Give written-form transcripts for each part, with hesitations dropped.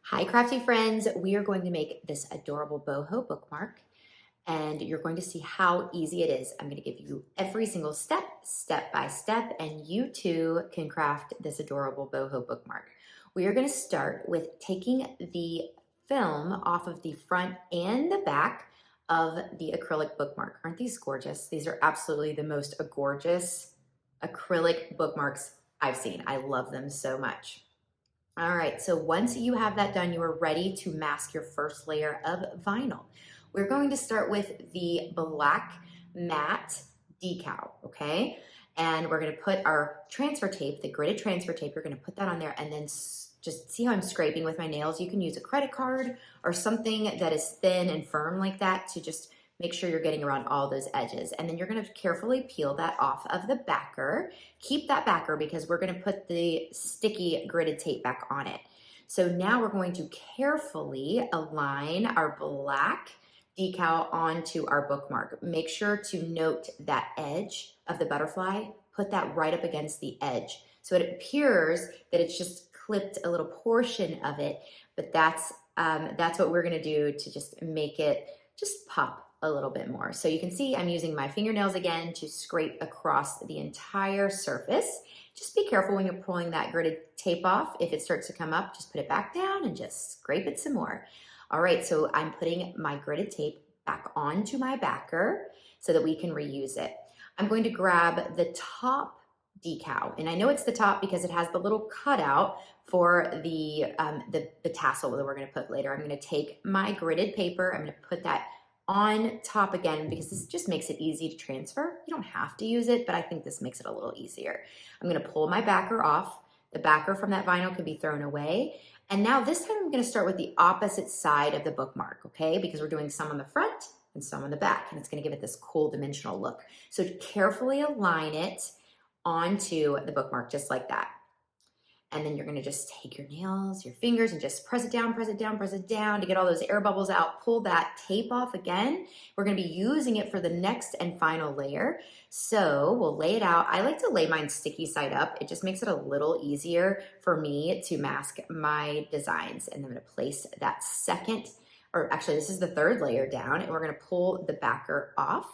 Hi, crafty friends. We are going to make this adorable boho bookmark, and you're going to see how easy it is. I'm going to give you every single step, step by step, and you too can craft this adorable boho bookmark. We are going to start with taking the film off of the front and the back of the acrylic bookmark. Aren't these gorgeous? These are absolutely the most gorgeous acrylic bookmarks I've seen. I love them so much. All right, so once you have that done, you are ready to mask your first layer of vinyl. We're going to start with the black matte decal, okay? And we're gonna put our transfer tape, the gridded transfer tape, you're gonna put that on there and then just see how I'm scraping with my nails. You can use a credit card or something that is thin and firm like that to just make sure you're getting around all those edges. And then you're gonna carefully peel that off of the backer. Keep that backer because we're gonna put the sticky gridded tape back on it. So now we're going to carefully align our black decal onto our bookmark. Make sure to note that edge of the butterfly, put that right up against the edge. So it appears that it's just clipped a little portion of it, but that's what we're gonna do to just make it just pop a little bit more. So you can see I'm using my fingernails again to scrape across the entire surface. Just be careful when you're pulling that gridded tape off. If it starts to come up, just put it back down and just scrape it some more. All right, so I'm putting my gridded tape back onto my backer so that we can reuse it. I'm going to grab the top decal, and I know it's the top because it has the little cutout for the tassel that we're going to put later. I'm going to take my gridded paper, I'm going to put that on top again because this just makes it easy to transfer. You don't have to use it, but I think this makes it a little easier. I'm going to pull my backer off. The backer from that vinyl can be thrown away. And now this time I'm going to start with the opposite side of the bookmark, okay? Because we're doing some on the front and some on the back, and it's going to give it this cool dimensional look. So carefully align it onto the bookmark just like that. And then you're gonna just take your nails, your fingers, and just press it down, press it down, press it down to get all those air bubbles out. Pull that tape off again. We're gonna be using it for the next and final layer. So we'll lay it out. I like to lay mine sticky side up. It just makes it a little easier for me to mask my designs. And I'm gonna place that second, or actually this is the third layer down, and we're gonna pull the backer off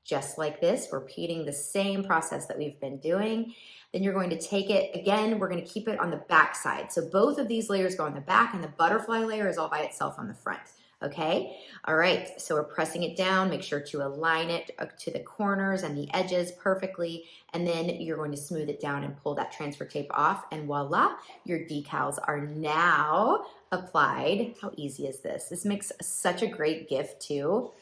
just like this, repeating the same process that we've been doing. Then you're going to take it, again, we're going to keep it on the back side. So both of these layers go on the back and the butterfly layer is all by itself on the front. Okay, all right, so we're pressing it down. Make sure to align it to the corners and the edges perfectly, and then you're going to smooth it down and pull that transfer tape off, and voila, your decals are now applied. How easy is this? This makes such a great gift too.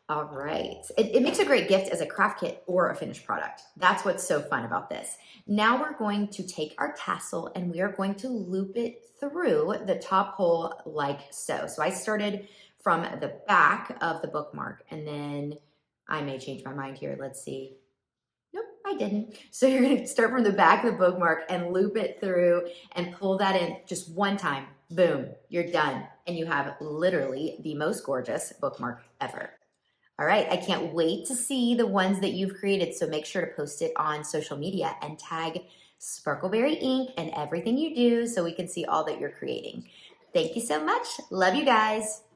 All right. It makes a great gift as a craft kit or a finished product. That's what's so fun about this. Now we're going to take our tassel and we are going to loop it through the top hole like so. So I started from the back of the bookmark, and then I may change my mind here. Let's see. Nope, I didn't. So you're going to start from the back of the bookmark and loop it through and pull that in just one time. Boom, you're done. And you have literally the most gorgeous bookmark ever. All right, I can't wait to see the ones that you've created, so make sure to post it on social media and tag Sparkleberry Ink and everything you do so we can see all that you're creating. Thank you so much. Love you guys.